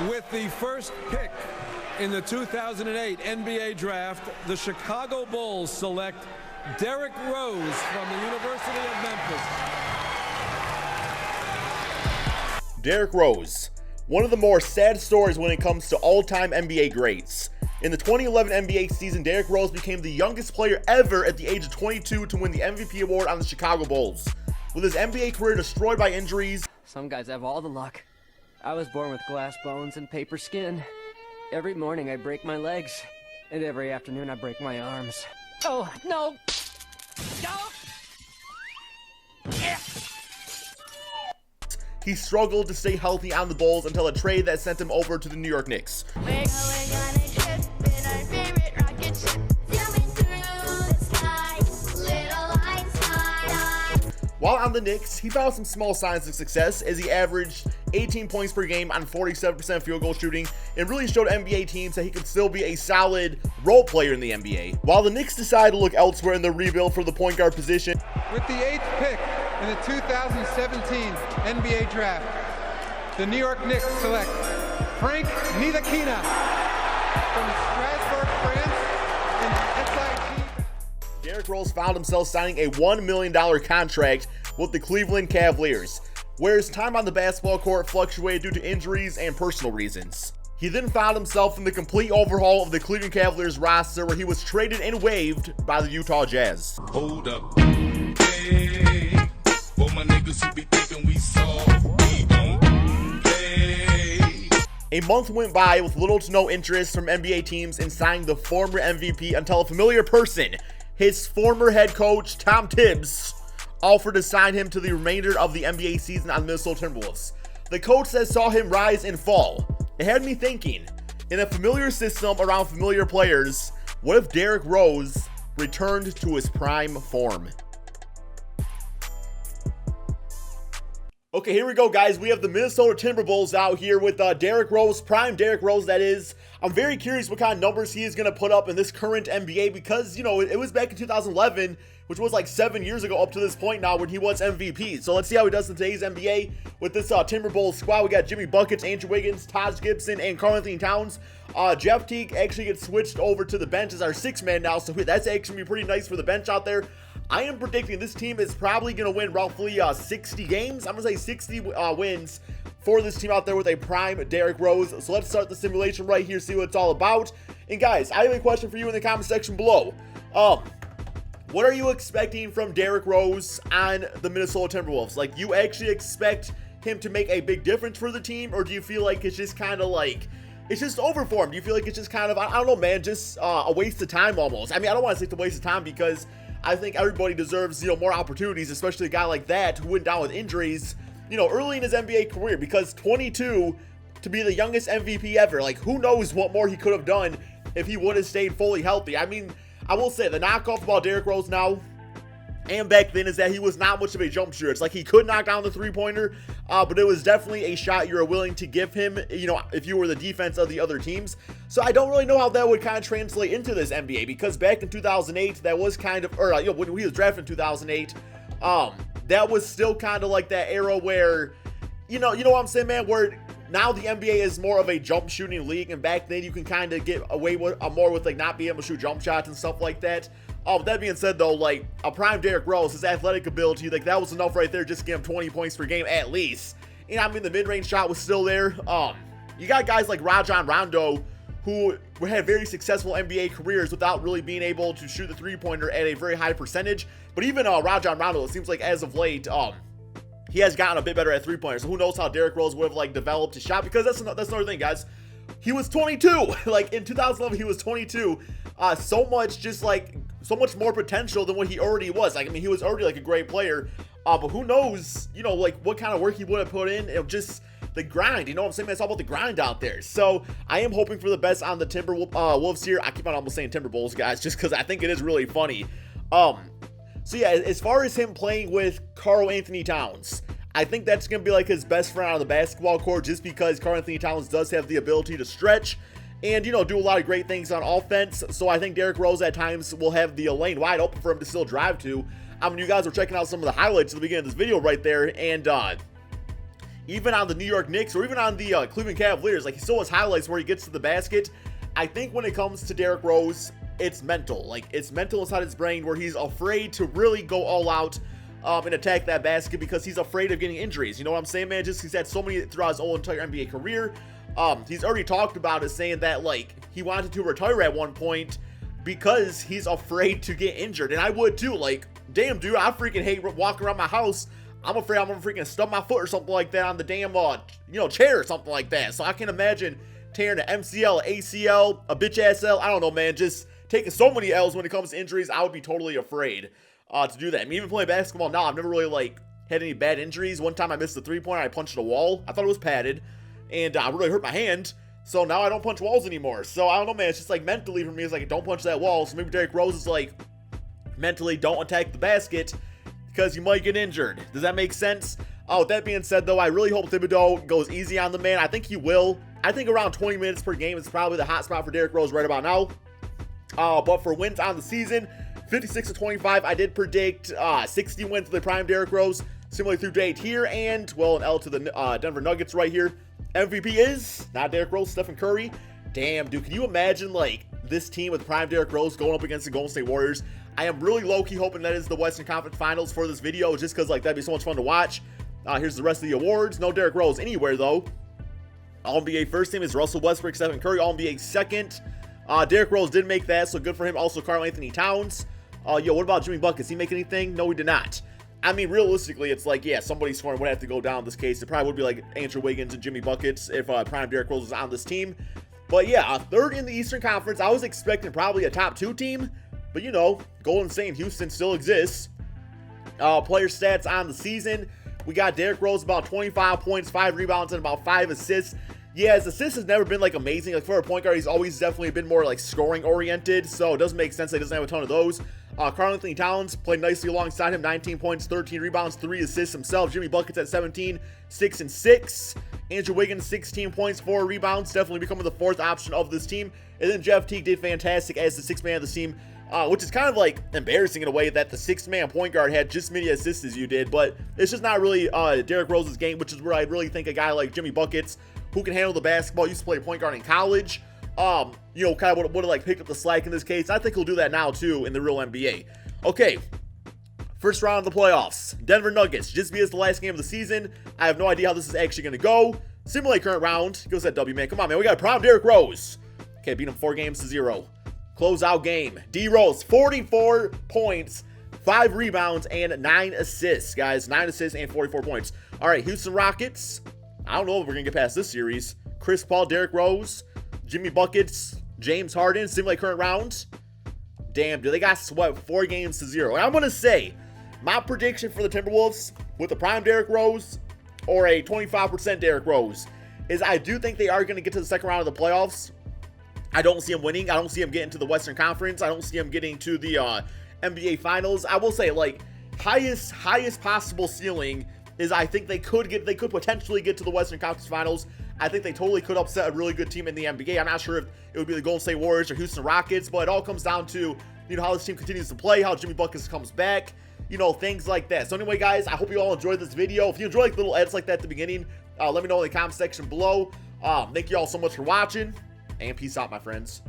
With the first pick in the 2008 NBA Draft, the Chicago Bulls select Derrick Rose from the University of Memphis. Derrick Rose, one of the more sad stories when it comes to all-time NBA greats. In the 2011 NBA season, Derrick Rose became the youngest player ever at the age of 22 to win the MVP award on the Chicago Bulls. With his NBA career destroyed by injuries, some guys have all the luck. I was born with glass bones and paper skin. Every morning I break my legs, and every afternoon I break my arms. Oh, no! No! Yeah. He struggled to stay healthy on the Bulls until a trade that sent him over to the New York Knicks. We're going on a trip in our favorite rocket ship, zooming through the sky, little Einstein. While on the Knicks, he found some small signs of success as he averaged 18 points per game on 47% field goal shooting and really showed NBA teams that he could still be a solid role player in the NBA. While the Knicks decided to look elsewhere in their rebuild for the point guard position, with the 8th pick in the 2017 NBA Draft, the New York Knicks select Frank Ntilikina from Strasbourg, France, and SIG. Derrick Rose found himself signing a $1 million contract with the Cleveland Cavaliers, where his time on the basketball court fluctuated due to injuries and personal reasons. He then found himself in the complete overhaul of the Cleveland Cavaliers roster, where he was traded and waived by the Utah Jazz. Hold up. Hey, for my niggas who be thinking we soft, we don't play. A month went by with little to no interest from NBA teams in signing the former MVP until a familiar person, his former head coach Tom Tibbs, offered to sign him to the remainder of the NBA season on the Minnesota Timberwolves. The coach that saw him rise and fall. It had me thinking, in a familiar system around familiar players, what if Derrick Rose returned to his prime form? Okay, here we go, guys. We have the Minnesota Timberwolves out here with Derrick Rose, prime Derrick Rose, that is. I'm very curious what kind of numbers he is going to put up in this current NBA because, you know, it was back in 2011, which was like 7 years ago up to this point now when he was MVP. So let's see how he does in today's NBA with this Timberwolves squad. We got Jimmy Buckets, Andrew Wiggins, Taj Gibson, and Karl-Anthony Towns. Jeff Teague actually gets switched over to the bench as our 6th man now, so that's actually gonna be pretty nice for the bench out there. I am predicting this team is probably going to win roughly 60 games. I'm going to say 60 wins for this team out there with a prime Derrick Rose. So let's start the simulation right here, see what it's all about. And guys, I have a question for you in the comment section below. What are you expecting from Derrick Rose on the Minnesota Timberwolves? Like, you actually expect him to make a big difference for the team, or do you feel like it's just kind of like, it's just over for him? Do you feel like it's just kind of, I don't know, man, just a waste of time almost? I mean, I don't want to say it's a waste of time because I think everybody deserves, you know, more opportunities, especially a guy like that who went down with injuries, you know, early in his NBA career, because 22 to be the youngest MVP ever, like, who knows what more he could have done if he would have stayed fully healthy. I mean, I will say the knockoff about Derrick Rose now and back then is that he was not much of a jump shooter. It's like he could knock down the three-pointer, but it was definitely a shot you were willing to give him, you know, if you were the defense of the other teams. So I don't really know how that would kind of translate into this NBA, because back in 2008, that was kind of, or you know, when he was drafted in 2008, that was still kind of like that era where, you know what I'm saying, man, where now the NBA is more of a jump shooting league, and back then you can kind of get away with more with like not being able to shoot jump shots and stuff like that. With that being said, though, like a prime Derrick Rose, his athletic ability, like that was enough right there just to give him 20 points per game at least. And I mean, the mid-range shot was still there. You got guys like Rajon Rondo who had very successful NBA careers without really being able to shoot the three-pointer at a very high percentage. But even Rajon Rondo, it seems like as of late, he has gotten a bit better at three-pointers. So who knows how Derrick Rose would have like developed his shot, because that's another thing, guys. He was 22. Like in 2011, he was 22. So much more potential than what he already was. Like, I mean, he was already like a great player, but who knows, you know, like what kind of work he would have put in. It just the grind, you know what I'm saying, man? It's all about the grind out there. So I am hoping for the best on the Wolves here. I keep on almost saying Timberwolves, guys, just because I think it is really funny. So yeah, as far as him playing with Karl-Anthony Towns, I think that's going to be like his best friend on the basketball court, just because Karl-Anthony Towns does have the ability to stretch and, you know, do a lot of great things on offense. So I think Derrick Rose at times will have the lane wide open for him to still drive to. I mean, you guys were checking out some of the highlights at the beginning of this video right there, and even on the New York Knicks or even on the Cleveland Cavaliers. Like, he still has highlights where he gets to the basket. I think when it comes to Derrick Rose, it's mental. Like, it's mental inside his brain where he's afraid to really go all out and attack that basket because he's afraid of getting injuries. You know what I'm saying, man? Just he's had so many throughout his whole entire NBA career. He's already talked about it, saying that, like, he wanted to retire at one point because he's afraid to get injured. And I would too. Like, damn, dude, I freaking hate walking around my house. I'm afraid I'm gonna freaking stub my foot or something like that on the damn, chair or something like that. So I can imagine tearing an MCL, ACL, a bitch ass L. I don't know, man. Just taking so many L's when it comes to injuries. I would be totally afraid to do that. I mean, even playing basketball now, I've never really, like, had any bad injuries. One time I missed the three-pointer. I punched a wall. I thought it was padded. And I really hurt my hand. So now I don't punch walls anymore. So I don't know, man. It's just like mentally for me, it's like, don't punch that wall. So maybe Derrick Rose is like, mentally don't attack the basket because you might get injured. Does that make sense? With that being said, though, I really hope Thibodeau goes easy on the man. I think he will. I think around 20 minutes per game is probably the hot spot for Derrick Rose right about now. But for wins on the season, 56-25, I did predict 60 wins for the prime Derrick Rose, similarly through date here, and, well, an L to the Denver Nuggets right here. MVP is not Derrick Rose, Stephen Curry. Damn, dude, can you imagine, like, this team with prime Derrick Rose going up against the Golden State Warriors? I am really low-key hoping that is the Western Conference Finals for this video, just because, like, that'd be so much fun to watch. Here's the rest of the awards. No Derrick Rose anywhere, though. All-NBA first team is Russell Westbrook, Stephen Curry. All-NBA second. Derrick Rose did make that, so good for him. Also, Karl Anthony Towns. What about Jimmy Buckets? Did he make anything? No, he did not. I mean, realistically, it's like, yeah, somebody scoring would have to go down in this case. It probably would be like Andrew Wiggins and Jimmy Buckets if prime Derrick Rose was on this team. But yeah, third in the Eastern Conference. I was expecting probably a top 2 team. But, you know, Golden State and Houston still exists. Player stats on the season. We got Derrick Rose about 25 points, 5 rebounds, and about 5 assists. Yeah, his assists has never been, like, amazing. Like, for a point guard, he's always definitely been more, like, scoring-oriented. So it doesn't make sense that he doesn't have a ton of those. Karl Anthony Towns played nicely alongside him. 19 points, 13 rebounds, 3 assists himself. Jimmy Buckets at 17, 6 and 6. Andrew Wiggins, 16 points, 4 rebounds. Definitely becoming the 4th option of this team. And then Jeff Teague did fantastic as the 6th man of the team. Which is kind of, like, embarrassing in a way that the 6th-man point guard had just as many assists as you did. But it's just not really Derrick Rose's game, which is where I really think a guy like Jimmy Buckets, who can handle the basketball, used to play point guard in college, kind of would have, like, picked up the slack in this case. I think he'll do that now, too, in the real NBA. Okay, first round of the playoffs. Denver Nuggets, just because the last game of the season. I have no idea how this is actually going to go. Simulate current round. Give us that W, man. Come on, man. We got prime Derrick Rose. Okay, beat him 4 games to 0. Closeout game. D Rose, 44 points, 5 rebounds, and 9 assists, guys. 9 assists and 44 points. All right, Houston Rockets. I don't know if we're going to get past this series. Chris Paul, Derrick Rose, Jimmy Buckets, James Harden, simulate current round. Damn, dude, they got swept 4 games to 0. And I'm going to say, my prediction for the Timberwolves with the prime Derrick Rose or a 25% Derrick Rose is I do think they are going to get to the second round of the playoffs. I don't see them winning. I don't see them getting to the Western Conference. I don't see them getting to the NBA Finals. I will say, like, highest possible ceiling is I think they could potentially get to the Western Conference Finals. I think they totally could upset a really good team in the NBA. I'm not sure if it would be the Golden State Warriors or Houston Rockets, but it all comes down to, how this team continues to play, how Jimmy Buckets comes back, things like that. So anyway, guys, I hope you all enjoyed this video. If you enjoy, like, little edits like that at the beginning, let me know in the comment section below. Thank you all so much for watching. And peace out, my friends.